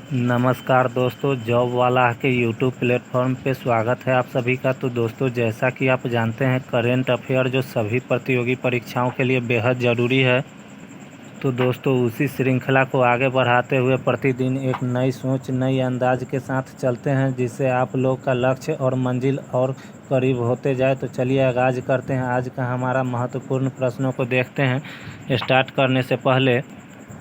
नमस्कार दोस्तों, जॉब वाला के यूट्यूब प्लेटफॉर्म पे स्वागत है आप सभी का। तो दोस्तों, जैसा कि आप जानते हैं, करेंट अफेयर जो सभी प्रतियोगी परीक्षाओं के लिए बेहद ज़रूरी है। तो दोस्तों, उसी श्रृंखला को आगे बढ़ाते हुए प्रतिदिन एक नई सोच, नई अंदाज के साथ चलते हैं, जिससे आप लोग का लक्ष्य और मंजिल और करीब होते जाए। तो चलिए आगाज़ करते हैं आज का हमारा महत्वपूर्ण प्रश्नों को देखते हैं। स्टार्ट करने से पहले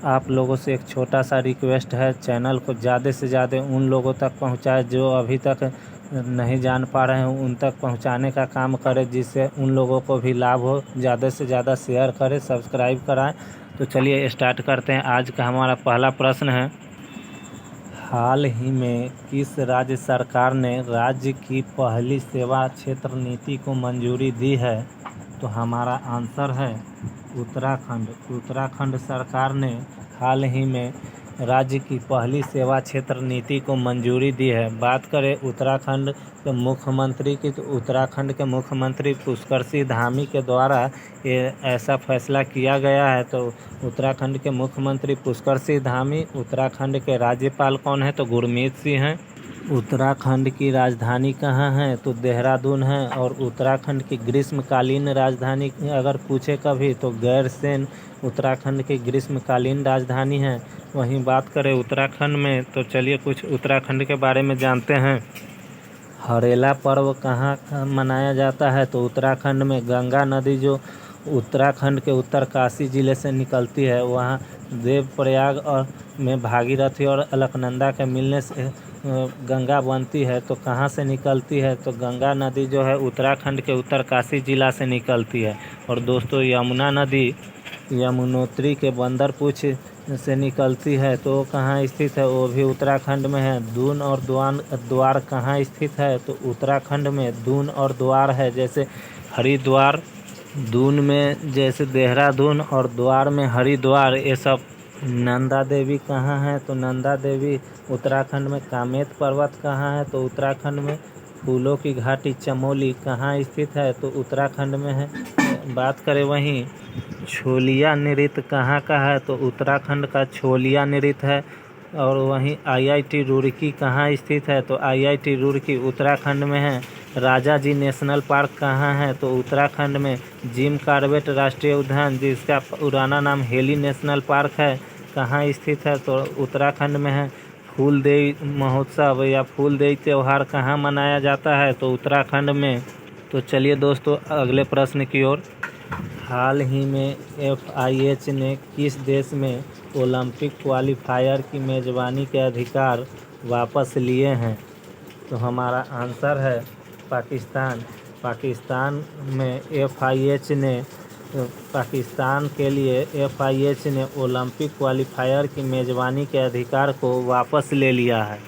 आप लोगों से एक छोटा सा रिक्वेस्ट है, चैनल को ज़्यादा से ज़्यादा उन लोगों तक पहुंचाएं जो अभी तक नहीं जान पा रहे हैं, उन तक पहुंचाने का काम करें, जिससे उन लोगों को भी लाभ हो। ज़्यादा से ज़्यादा शेयर करें, सब्सक्राइब कराएं। तो चलिए स्टार्ट करते हैं। आज का हमारा पहला प्रश्न है, हाल ही में किस राज्य सरकार ने राज्य की पहली सेवा क्षेत्र नीति को मंजूरी दी है? तो हमारा आंसर है उत्तराखंड। उत्तराखंड सरकार ने हाल ही में राज्य की पहली सेवा क्षेत्र नीति को मंजूरी दी है। बात करें उत्तराखंड के मुख्यमंत्री की, तो उत्तराखंड के मुख्यमंत्री पुष्कर सिंह धामी के द्वारा ये ऐसा फैसला किया गया है। तो उत्तराखंड के मुख्यमंत्री पुष्कर सिंह धामी, उत्तराखंड के राज्यपाल कौन है? तो गुरमीत सिंह हैं। उत्तराखंड की राजधानी कहाँ है? तो देहरादून है। और उत्तराखंड की ग्रीष्मकालीन राजधानी अगर पूछे कभी, तो गैरसैंण उत्तराखंड की ग्रीष्मकालीन राजधानी है। वहीं बात करें उत्तराखंड में, तो चलिए कुछ उत्तराखंड के बारे में जानते हैं। हरेला पर्व कहाँ मनाया जाता है? तो उत्तराखंड में गंगा नदी जो उत्तराखंड के उत्तरकाशी जिले से निकलती है, वहाँ देवप्रयाग और में भागीरथी और अलकनंदा के मिलने से गंगा बनती है। तो कहाँ से निकलती है? तो गंगा नदी जो है उत्तराखंड के उत्तरकाशी जिला से निकलती है। और दोस्तों, यमुना नदी यमुनोत्री के बंदरपुछ से निकलती है। तो कहाँ स्थित है? वो भी उत्तराखंड में है। दून और द्वार कहाँ स्थित है? तो उत्तराखंड में दून और द्वार है। जैसे हरिद्वार, दून में जैसे देहरादून, और द्वार में हरिद्वार, ये सब। नंदा देवी कहाँ है? तो नंदा देवी उत्तराखंड में। कामेत पर्वत कहाँ है? तो उत्तराखंड में। फूलों की घाटी चमोली कहाँ स्थित है? तो उत्तराखंड में है। बात करें वहीं छोलिया नृत्य कहाँ का है? तो उत्तराखंड का छोलिया नृत्य है। और वहीं IIT रुड़की कहाँ स्थित है? तो IIT रुड़की उत्तराखंड में है। राजा जी नेशनल पार्क कहाँ है? तो उत्तराखंड में। जिम कॉर्बेट राष्ट्रीय उद्यान, जिसका पुराना नाम हेली नेशनल पार्क है, कहाँ स्थित है? तो उत्तराखंड में है। फूलदेई महोत्सव या फूलदेई त्यौहार कहाँ मनाया जाता है? तो उत्तराखंड में। तो चलिए दोस्तों, अगले प्रश्न की ओर। हाल ही में FIH ने किस देश में ओलंपिक क्वालिफायर की मेज़बानी के अधिकार वापस लिए हैं? तो हमारा आंसर है पाकिस्तान। पाकिस्तान में FIH ने पाकिस्तान के लिए FIH ने ओलंपिक क्वालिफायर की मेज़बानी के अधिकार को वापस ले लिया है।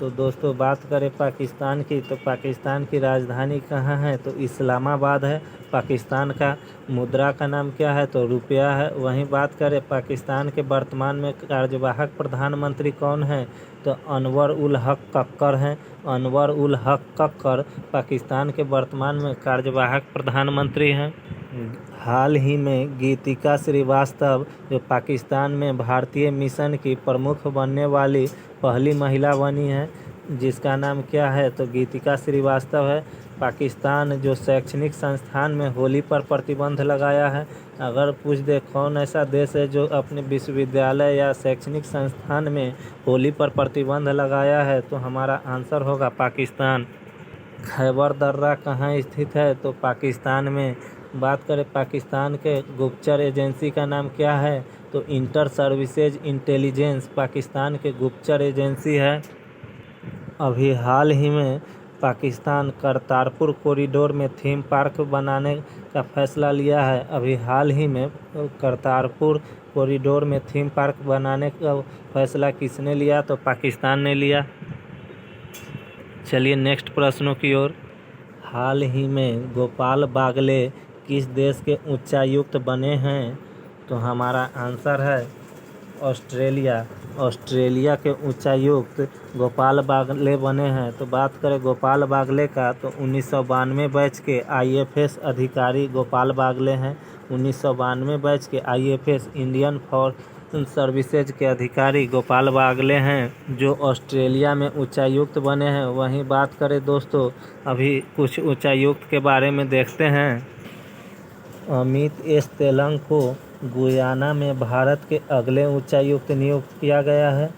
तो दोस्तों, बात करें पाकिस्तान की, तो पाकिस्तान की राजधानी कहाँ है? तो इस्लामाबाद है। पाकिस्तान का मुद्रा का नाम क्या है? तो रुपया है। वहीं बात करें पाकिस्तान के वर्तमान में कार्यवाहक प्रधानमंत्री कौन है? तो अनवर उल हक कक्कर हैं। अनवर उल हक कक्कर पाकिस्तान के वर्तमान में कार्यवाहक प्रधानमंत्री हैं। हाल ही में गीतिका श्रीवास्तव जो पाकिस्तान में भारतीय मिशन की प्रमुख बनने वाली पहली महिला बनी है, जिसका नाम क्या है? तो गीतिका श्रीवास्तव है। पाकिस्तान जो शैक्षणिक संस्थान में होली पर प्रतिबंध लगाया है। अगर पूछ दे कौन ऐसा देश है जो अपने विश्वविद्यालय या शैक्षणिक संस्थान में होली पर प्रतिबंध लगाया है, तो हमारा आंसर होगा पाकिस्तान। खैबर दर्रा कहाँ स्थित है? तो पाकिस्तान में। बात करें पाकिस्तान के गुप्तचर एजेंसी का नाम क्या है? तो इंटर सर्विसेज इंटेलिजेंस पाकिस्तान के गुप्तचर एजेंसी है। अभी हाल ही में पाकिस्तान करतारपुर कॉरिडोर में थीम पार्क बनाने का फैसला लिया है। अभी हाल ही में करतारपुर कॉरिडोर में थीम पार्क बनाने का फैसला किसने लिया? तो पाकिस्तान ने लिया। चलिए नेक्स्ट प्रश्नों की ओर। हाल ही में गोपाल बागले किस देश के उच्चायुक्त बने हैं? तो हमारा आंसर है ऑस्ट्रेलिया। ऑस्ट्रेलिया के उच्चायुक्त गोपाल बागले बने हैं। तो बात करें गोपाल बागले का, तो 1992 बैच के IFS अधिकारी गोपाल बागले हैं। 1992 बैच के IFS इंडियन सर्विसेज के अधिकारी गोपाल बागले हैं, जो ऑस्ट्रेलिया में उच्चायुक्त बने हैं। वहीं बात करें दोस्तों, अभी कुछ उच्चायुक्त के बारे में देखते हैं। अमित एस तेलंग को गुयाना में भारत के अगले उच्चायुक्त नियुक्त किया गया है।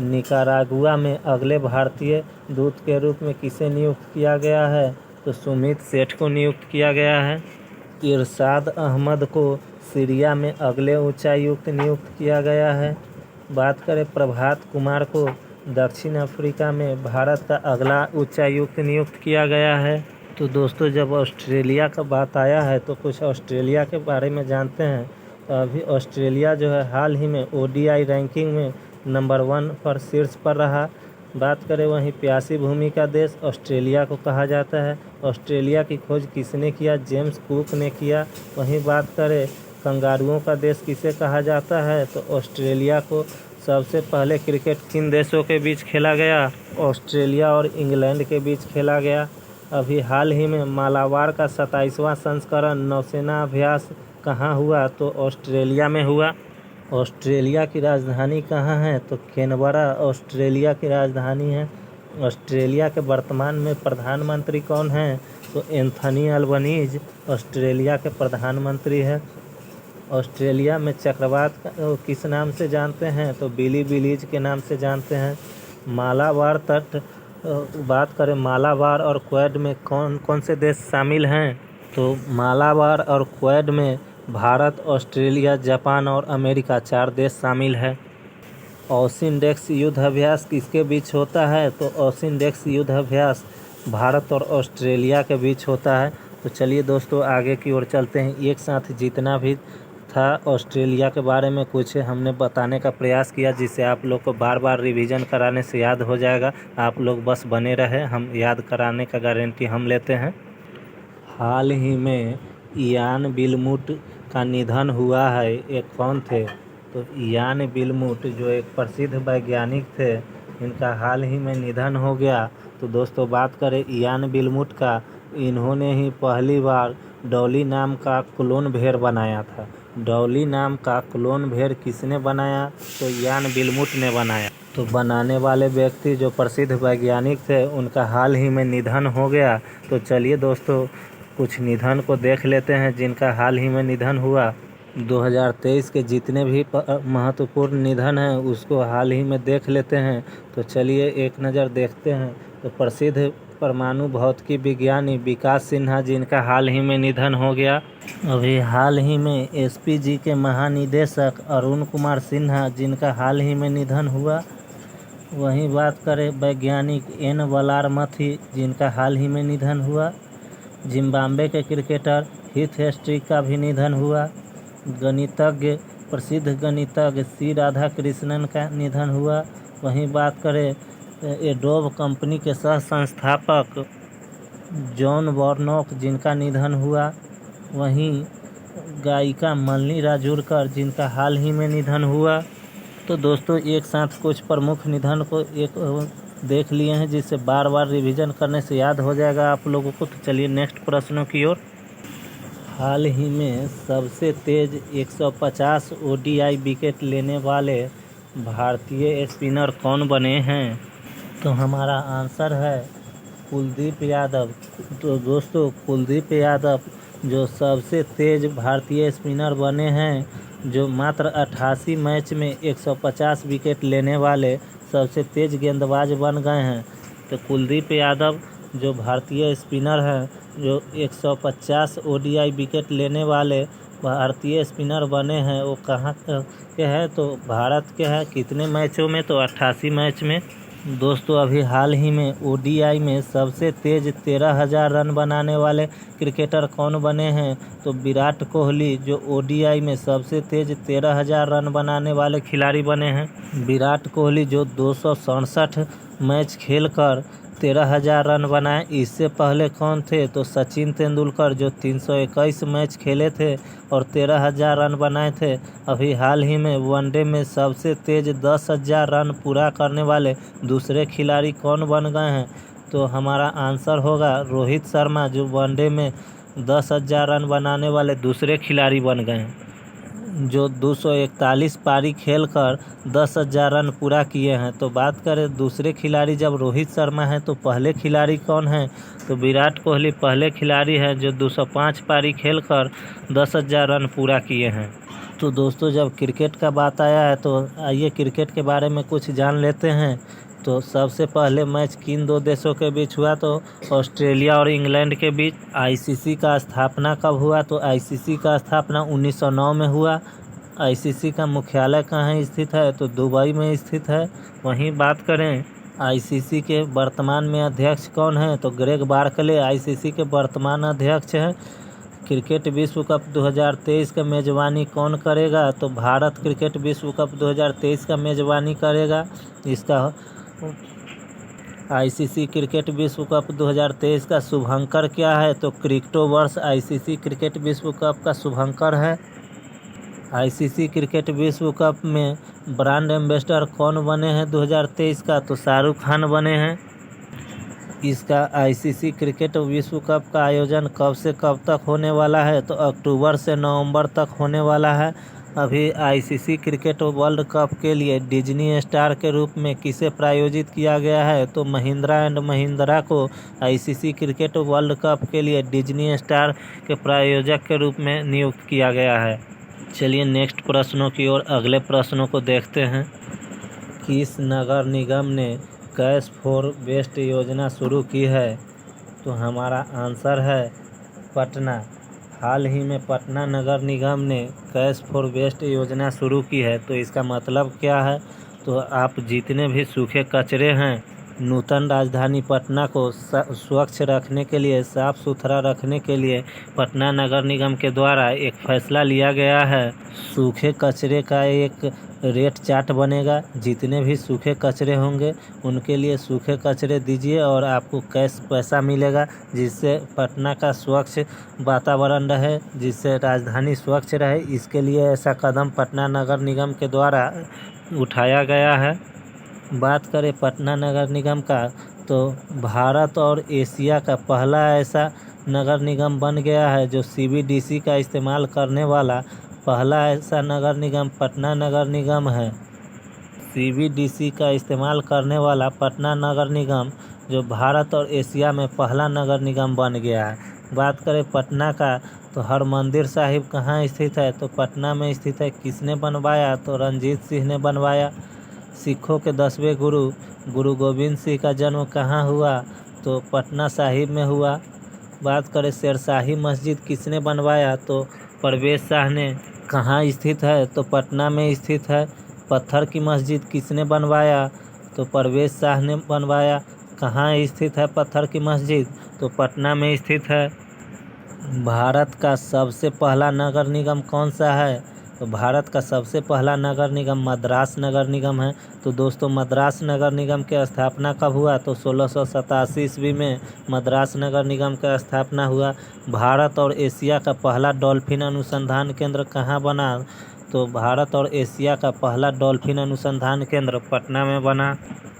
निकारागुआ में अगले भारतीय दूत के रूप में किसे नियुक्त किया गया है? तो सुमित सेठ को नियुक्त किया गया है। इरशाद अहमद को सीरिया में अगले उच्चायुक्त नियुक्त किया गया है। बात करें प्रभात कुमार को दक्षिण अफ्रीका में भारत का अगला उच्चायुक्त नियुक्त किया गया है। तो दोस्तों, जब ऑस्ट्रेलिया का बात आया है तो कुछ ऑस्ट्रेलिया के बारे में जानते हैं। तो अभी ऑस्ट्रेलिया जो है हाल ही में ODI रैंकिंग में नंबर 1 पर शीर्ष पर रहा। बात करें वहीं प्यासी भूमि का देश ऑस्ट्रेलिया को कहा जाता है। ऑस्ट्रेलिया की खोज किसने किया? जेम्स कुक ने किया। वहीं बात करें कंगारुओं का देश किसे कहा जाता है? तो ऑस्ट्रेलिया को। सबसे पहले क्रिकेट किन देशों के बीच खेला गया? ऑस्ट्रेलिया और इंग्लैंड के बीच खेला गया। अभी हाल ही में मालाबार का 27वां संस्करण नौसेना अभ्यास कहाँ हुआ? तो ऑस्ट्रेलिया में हुआ। ऑस्ट्रेलिया की राजधानी कहाँ है? तो कैनबरा ऑस्ट्रेलिया की राजधानी है। ऑस्ट्रेलिया के वर्तमान में प्रधानमंत्री कौन हैं? तो एंथनी अल्बनीज ऑस्ट्रेलिया के प्रधानमंत्री है। ऑस्ट्रेलिया में चक्रवात किस नाम से जानते हैं? तो बिली बिलीज के नाम से जानते हैं। मालाबार तट, बात करें मालाबार और क्वेड में कौन कौन से देश शामिल हैं? तो मालाबार और क्वेड में भारत, ऑस्ट्रेलिया, जापान और अमेरिका 4 देश शामिल है। ओसिनडेक्स युद्ध अभ्यास किसके बीच होता है? तो ओसिनडेक्स युद्ध अभ्यास भारत और ऑस्ट्रेलिया के बीच होता है। तो चलिए दोस्तों, आगे की ओर चलते हैं। एक साथ जितना भी था ऑस्ट्रेलिया के बारे में कुछ हमने बताने का प्रयास किया, जिससे आप लोग को बार बार रिवीजन कराने से याद हो जाएगा। आप लोग बस बने रहे, हम याद कराने का गारंटी हम लेते हैं। हाल ही में इयान बिलमूट का निधन हुआ है। ये कौन थे? तो इयान बिलमूट जो एक प्रसिद्ध वैज्ञानिक थे, इनका हाल ही में निधन हो गया। तो दोस्तों, बात करें इयान बिलमूट का, इन्होंने ही पहली बार डॉली नाम का क्लोन भेड़ बनाया था। डॉली नाम का क्लोन भेड़ किसने बनाया? तो इयान बिलमूट ने बनाया। तो बनाने वाले व्यक्ति जो प्रसिद्ध वैज्ञानिक थे, उनका हाल ही में निधन हो गया। तो चलिए दोस्तों, कुछ निधन को देख लेते हैं जिनका हाल ही में निधन हुआ। 2023 के जितने भी महत्वपूर्ण निधन हैं उसको हाल ही में देख लेते हैं। तो चलिए एक नज़र देखते हैं। तो प्रसिद्ध परमाणु भौतिकी विज्ञानी विकास सिन्हा, जिनका हाल ही में निधन हो गया। अभी हाल ही में SPG के महानिदेशक अरुण कुमार सिन्हा, जिनका हाल ही में निधन हुआ। वहीं बात करें वैज्ञानिक N वलारमथी, जिनका हाल ही में निधन हुआ। जिम्बाब्वे के क्रिकेटर हीथ स्ट्रीक का भी निधन हुआ। गणितज्ञ, प्रसिद्ध गणितज्ञ C राधाकृष्णन का निधन हुआ। वहीं बात करें एडोब कंपनी के सह संस्थापक जॉन वार्नोक, जिनका निधन हुआ। वहीं गायिका मल्नी राजूरकर, जिनका हाल ही में निधन हुआ। तो दोस्तों, एक साथ कुछ प्रमुख निधन को एक देख लिए हैं, जिससे बार बार रिवीजन करने से याद हो जाएगा आप लोगों को। तो चलिए नेक्स्ट प्रश्नों की ओर। हाल ही में सबसे तेज 150 ODI विकेट लेने वाले भारतीय स्पिनर कौन बने हैं? तो हमारा आंसर है कुलदीप यादव। तो दोस्तों, कुलदीप यादव जो सबसे तेज भारतीय स्पिनर बने हैं, जो मात्र 88 मैच में 150 विकेट लेने वाले सबसे तेज गेंदबाज बन गए हैं। तो कुलदीप यादव जो भारतीय स्पिनर हैं, जो 150 ODI विकेट लेने वाले भारतीय स्पिनर बने हैं, वो कहाँ के हैं? तो भारत के हैं। कितने मैचों में? तो 88 मैच में। दोस्तों, अभी हाल ही में ODI में सबसे तेज 13,000 रन बनाने वाले क्रिकेटर कौन बने हैं? तो विराट कोहली, जो ODI में सबसे तेज 13,000 रन बनाने वाले खिलाड़ी बने हैं। विराट कोहली जो 267 मैच खेलकर 13,000 रन बनाए। इससे पहले कौन थे? तो सचिन तेंदुलकर, जो 321 मैच खेले थे और 13,000 रन बनाए थे। अभी हाल ही में वनडे में सबसे तेज 10,000 रन पूरा करने वाले दूसरे खिलाड़ी कौन बन गए हैं? तो हमारा आंसर होगा रोहित शर्मा, जो वनडे में 10,000 रन बनाने वाले दूसरे खिलाड़ी बन गए हैं। जो 241 पारी खेलकर 10,000 रन पूरा किए हैं। तो बात करें दूसरे खिलाड़ी जब रोहित शर्मा है तो पहले खिलाड़ी कौन है, तो विराट कोहली पहले खिलाड़ी है जो 205 पारी खेलकर 10,000 रन पूरा किए हैं। तो दोस्तों जब क्रिकेट का बात आया है तो आइए क्रिकेट के बारे में कुछ जान लेते हैं। तो सबसे पहले मैच किन दो देशों के बीच हुआ, तो ऑस्ट्रेलिया और इंग्लैंड के बीच। आईसीसी का स्थापना कब हुआ, तो आईसीसी का स्थापना 1909 में हुआ। आईसीसी का मुख्यालय कहाँ स्थित है, तो दुबई में स्थित है। वहीं बात करें आईसीसी के वर्तमान में अध्यक्ष कौन है, तो ग्रेग बार्कले आईसीसी के वर्तमान अध्यक्ष हैं। क्रिकेट विश्व कप 2023 का मेज़बानी कौन करेगा, तो भारत क्रिकेट विश्व कप 2023 का मेज़बानी करेगा। इसका आईसीसी क्रिकेट विश्व कप 2023 का शुभंकर क्या है, तो क्रिप्टोवर्स आईसीसी क्रिकेट विश्व कप का शुभंकर है। आईसीसी क्रिकेट विश्व कप में ब्रांड एम्बेसडर कौन बने हैं 2023 का, तो शाहरुख खान बने हैं। इसका आईसीसी क्रिकेट विश्व कप का आयोजन कब से कब तक होने वाला है, तो अक्टूबर से नवंबर तक होने वाला है। अभी आईसीसी क्रिकेट वर्ल्ड कप के लिए डिज्नी स्टार के रूप में किसे प्रायोजित किया गया है, तो महिंद्रा एंड महिंद्रा को आईसीसी क्रिकेट वर्ल्ड कप के लिए डिज्नी स्टार के प्रायोजक के रूप में नियुक्त किया गया है। चलिए नेक्स्ट प्रश्नों की ओर अगले प्रश्नों को देखते हैं। किस नगर निगम ने कैश फॉर वेस्ट योजना शुरू की है, तो हमारा आंसर है पटना। हाल ही में पटना नगर निगम ने कैश फॉर वेस्ट योजना शुरू की है। तो इसका मतलब क्या है, तो आप जितने भी सूखे कचरे हैं, नूतन राजधानी पटना को स्वच्छ रखने के लिए, साफ सुथरा रखने के लिए पटना नगर निगम के द्वारा एक फैसला लिया गया है। सूखे कचरे का एक रेट चार्ट बनेगा। जितने भी सूखे कचरे होंगे उनके लिए सूखे कचरे दीजिए और आपको कैश पैसा मिलेगा, जिससे पटना का स्वच्छ वातावरण रहे, जिससे राजधानी स्वच्छ रहे। इसके लिए ऐसा कदम पटना नगर निगम के द्वारा उठाया गया है। बात करें पटना नगर निगम का, तो भारत और एशिया का पहला ऐसा नगर निगम बन गया है जो सीबीडीसी का इस्तेमाल करने वाला पहला ऐसा नगर निगम पटना नगर निगम है। सीबीडीसी का इस्तेमाल करने वाला पटना नगर निगम जो भारत और एशिया में पहला नगर निगम बन गया है। बात करें पटना का, तो हरमंदिर साहिब कहाँ स्थित है, तो पटना में स्थित है। किसने बनवाया, तो रंजीत सिंह ने बनवाया। सिखों के 10वें गुरु गोविंद सिंह का जन्म कहाँ हुआ, तो पटना साहिब में हुआ। बात करें शेरशाही मस्जिद किसने बनवाया, तो परवेज शाह ने। कहाँ स्थित है, तो पटना में स्थित है। पत्थर की मस्जिद किसने बनवाया, तो परवेज शाह ने बनवाया। कहाँ स्थित है पत्थर की मस्जिद, तो पटना में स्थित है। भारत का सबसे पहला नगर निगम कौन सा है, तो भारत का सबसे पहला नगर निगम मद्रास नगर निगम है। तो दोस्तों मद्रास नगर निगम की स्थापना कब हुआ, तो 1687 ईस्वी में मद्रास नगर निगम का स्थापना हुआ। भारत और एशिया का पहला डॉल्फिन अनुसंधान केंद्र कहाँ बना, तो भारत और एशिया का पहला डॉल्फिन अनुसंधान केंद्र पटना में बना।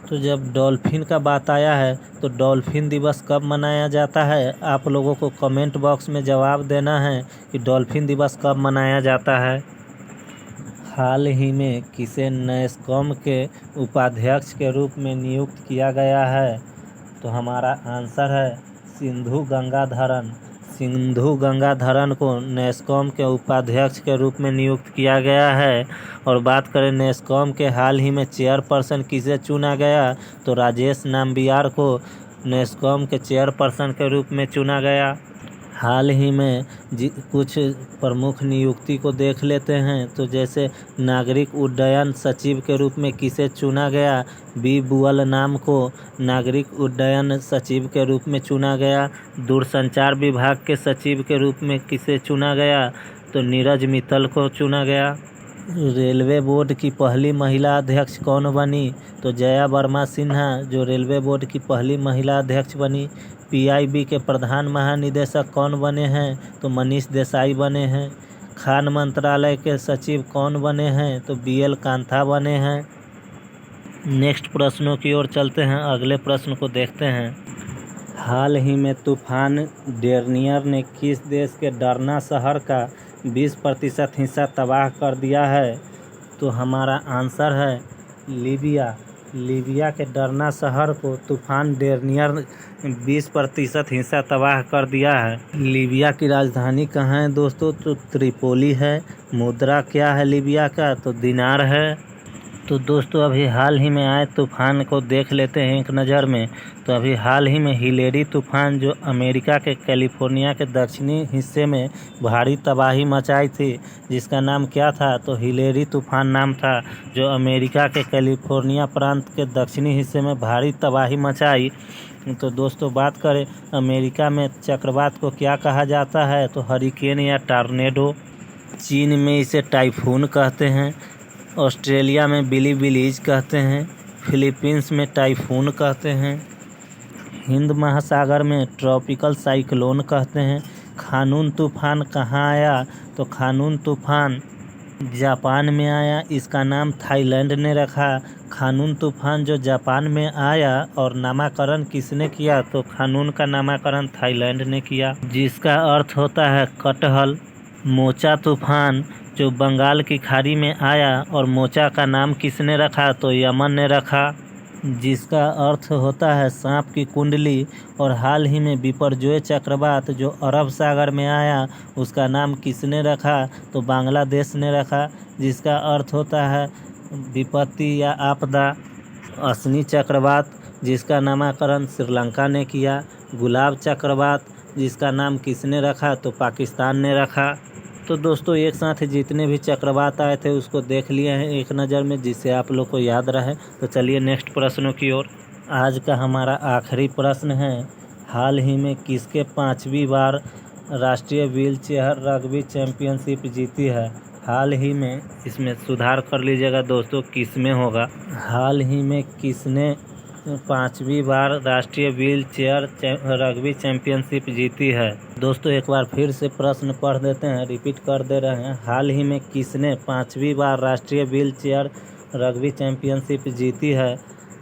तो जब डॉल्फिन का बात आया है, तो डॉल्फिन दिवस कब मनाया जाता है, आप लोगों को कमेंट बॉक्स में जवाब देना है कि डॉल्फिन दिवस कब मनाया जाता है। हाल ही में किसे नैस्कॉम के उपाध्यक्ष के रूप में नियुक्त किया गया है, तो हमारा आंसर है सिंधु गंगाधरन। सिंधु गंगाधरन को नैस्कॉम के उपाध्यक्ष के रूप में नियुक्त किया गया है। और बात करें नैस्कॉम के हाल ही में चेयरपर्सन किसे चुना गया, तो राजेश नाम्बियार को नैस्कॉम के चेयरपर्सन के रूप में चुना गया। हाल ही में कुछ प्रमुख नियुक्ति को देख लेते हैं। तो जैसे नागरिक उड्डयन सचिव के रूप में किसे चुना गया, बी बुअल नाम को नागरिक उड्डयन सचिव के रूप में चुना गया। दूरसंचार विभाग के सचिव के रूप में किसे चुना गया, तो नीरज मित्तल को चुना गया। रेलवे बोर्ड की पहली महिला अध्यक्ष कौन बनी, तो जया वर्मा सिन्हा जो रेलवे बोर्ड की पहली महिला अध्यक्ष बनी। पीआईबी के प्रधान महानिदेशक कौन बने हैं, तो मनीष देसाई बने हैं। खान मंत्रालय के सचिव कौन बने हैं, तो बीएल कांथा बने हैं। नेक्स्ट प्रश्नों की ओर चलते हैं, अगले प्रश्न को देखते हैं। हाल ही में तूफान डेर्नियर ने किस देश के डरना शहर का 20% हिस्सा तबाह कर दिया है। तो हमारा आंसर है लीबिया। लीबिया के डरना शहर को तूफान डेर्नियर 20% हिस्सा तबाह कर दिया है। लीबिया की राजधानी कहाँ है दोस्तों? तो त्रिपोली है। मुद्रा क्या है लीबिया का? तो दिनार है। तो दोस्तों अभी हाल ही में आए तूफान को देख लेते हैं एक नज़र में। तो अभी हाल ही में हिलेरी तूफान जो अमेरिका के कैलिफोर्निया के दक्षिणी हिस्से में भारी तबाही मचाई थी, जिसका नाम क्या था? तो हिलेरी तूफान नाम था, जो अमेरिका के कैलिफोर्निया प्रांत के दक्षिणी हिस्से में भारी तबाही मचाई। तो दोस्तों बात करें अमेरिका में चक्रवात को क्या कहा जाता है? तो हरिकेन या टॉर्नेडो। चीन में इसे टाइफून कहते हैं। ऑस्ट्रेलिया में बिली बिलीज कहते हैं। फिलीपींस में टाइफून कहते हैं। हिंद महासागर में ट्रॉपिकल साइक्लोन कहते हैं। खानून तूफान कहाँ आया? तो खानून तूफान जापान में आया। इसका नाम थाईलैंड ने रखा। खानून तूफान जो जापान में आया और नामकरण किसने किया? तो खानून का नामकरण थाईलैंड ने किया, जिसका अर्थ होता है कटहल। मोचा तूफान जो बंगाल की खाड़ी में आया और मोचा का नाम किसने रखा? तो यमन ने रखा, जिसका अर्थ होता है सांप की कुंडली। और हाल ही में बिपरजोय चक्रवात जो अरब सागर में आया, उसका नाम किसने रखा? तो बांग्लादेश ने रखा, जिसका अर्थ होता है विपत्ति या आपदा। असनी चक्रवात जिसका नामकरण श्रीलंका ने किया। गुलाब चक्रवात जिसका नाम किसने रखा? तो पाकिस्तान ने रखा। तो दोस्तों एक साथ जितने भी चक्रवात आए थे उसको देख लिए हैं एक नज़र में, जिससे आप लोग को याद रहे। तो चलिए नेक्स्ट प्रश्नों की ओर। आज का हमारा आखिरी प्रश्न है, हाल ही में किसके 5वीं बार राष्ट्रीय व्हील चेयर रग्बी चैंपियनशिप जीती है? हाल ही में, इसमें सुधार कर लीजिएगा दोस्तों, किस में होगा? हाल ही में किसने 5वीं बार राष्ट्रीय व्हील चेयर रग्बी चैंपियनशिप जीती है? दोस्तों एक बार फिर से प्रश्न पढ़ देते हैं, रिपीट कर दे रहे हैं। हाल ही में किसने 5वीं बार राष्ट्रीय व्हील चेयर रग्बी चैंपियनशिप जीती है?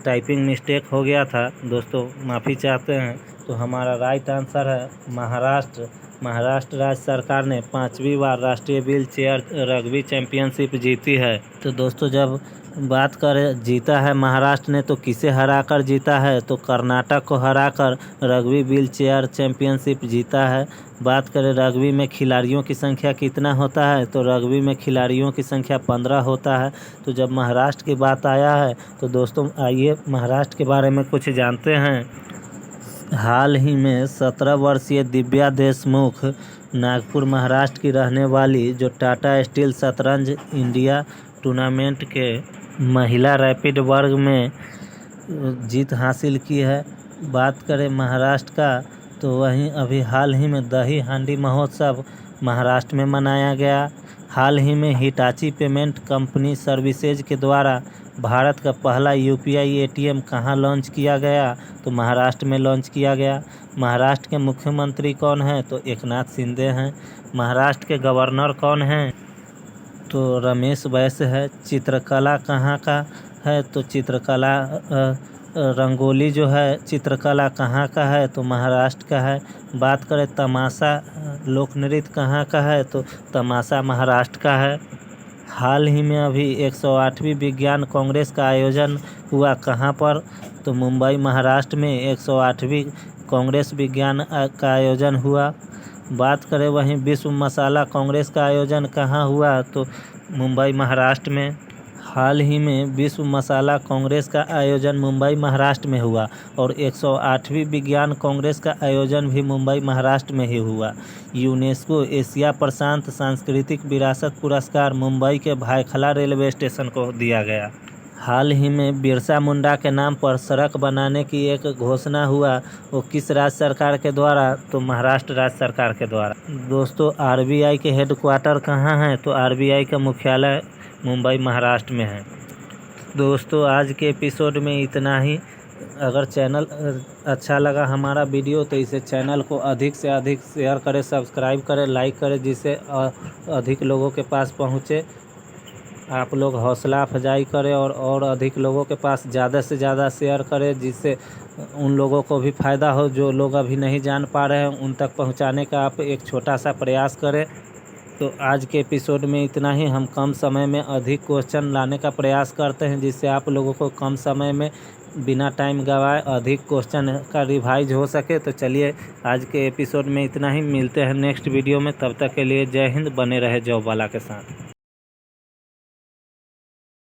टाइपिंग मिस्टेक हो गया था दोस्तों, माफ़ी चाहते हैं। तो हमारा राइट आंसर है महाराष्ट्र। महाराष्ट्र राज्य सरकार ने 5वीं बार राष्ट्रीय व्हील चेयर रग्बी चैंपियनशिप जीती है। तो दोस्तों जब बात करें जीता है महाराष्ट्र ने, तो किसे हराकर जीता है? तो कर्नाटक को हराकर रग्बी व्हील चेयर चैंपियनशिप जीता है। बात करें रग्बी में खिलाड़ियों की संख्या कितना होता है? तो रग्बी में खिलाड़ियों की संख्या 15 होता है। तो जब महाराष्ट्र की बात आया है तो दोस्तों आइए महाराष्ट्र के बारे में कुछ जानते हैं। हाल ही में 17 वर्षीय दिव्या देशमुख नागपुर महाराष्ट्र की रहने वाली, जो टाटा स्टील शतरंज इंडिया टूर्नामेंट के महिला रैपिड वर्ग में जीत हासिल की है। बात करें महाराष्ट्र का, तो वहीं अभी हाल ही में दही हांडी महोत्सव महाराष्ट्र में मनाया गया। हाल ही में हिटाची पेमेंट कंपनी सर्विसेज के द्वारा भारत का पहला यूपीआई एटीएम कहाँ लॉन्च किया गया? तो महाराष्ट्र में लॉन्च किया गया। महाराष्ट्र के मुख्यमंत्री कौन हैं? तो एकनाथ शिंदे हैं। महाराष्ट्र के गवर्नर कौन हैं? तो रमेश बैस है। चित्रकला कहाँ का है? तो चित्रकला रंगोली जो है चित्रकला कहाँ का है? तो महाराष्ट्र का है। बात करें तमाशा लोक नृत्य कहाँ का है? तो तमाशा महाराष्ट्र का है। हाल ही में अभी 108वीं विज्ञान कांग्रेस का आयोजन हुआ कहाँ पर? तो मुंबई महाराष्ट्र में 108वीं कांग्रेस विज्ञान का आयोजन हुआ। बात करें वहीं विश्व मसाला कांग्रेस का आयोजन कहाँ हुआ? तो मुंबई महाराष्ट्र में। हाल ही में विश्व मसाला कांग्रेस का आयोजन मुंबई महाराष्ट्र में हुआ और 108वीं विज्ञान कांग्रेस का आयोजन भी मुंबई महाराष्ट्र में ही हुआ। यूनेस्को एशिया प्रशांत सांस्कृतिक विरासत पुरस्कार मुंबई के भायखला रेलवे स्टेशन को दिया गया। हाल ही में बिरसा मुंडा के नाम पर सड़क बनाने की एक घोषणा हुआ, वो किस राज्य सरकार के द्वारा? तो महाराष्ट्र राज्य सरकार के द्वारा। दोस्तों आरबीआई के हेडक्वार्टर कहाँ हैं? तो आरबीआई का मुख्यालय मुंबई महाराष्ट्र में है। दोस्तों आज के एपिसोड में इतना ही। अगर चैनल अच्छा लगा हमारा वीडियो तो इसे चैनल को अधिक से अधिक शेयर करें, सब्सक्राइब करें, लाइक करें, जिससे अधिक लोगों के पास पहुँचे। आप लोग हौसला अफजाई करें और अधिक लोगों के पास ज़्यादा से ज़्यादा शेयर करें, जिससे उन लोगों को भी फ़ायदा हो जो लोग अभी नहीं जान पा रहे हैं, उन तक पहुंचाने का आप एक छोटा सा प्रयास करें। तो आज के एपिसोड में इतना ही। हम कम समय में अधिक क्वेश्चन लाने का प्रयास करते हैं, जिससे आप लोगों को कम समय में बिना टाइम गवाए अधिक क्वेश्चन का रिवाइज हो सके। तो चलिए आज के एपिसोड में इतना ही, मिलते हैं नेक्स्ट वीडियो में। तब तक के लिए जय हिंद, बने रहे जॉब वाला के साथ।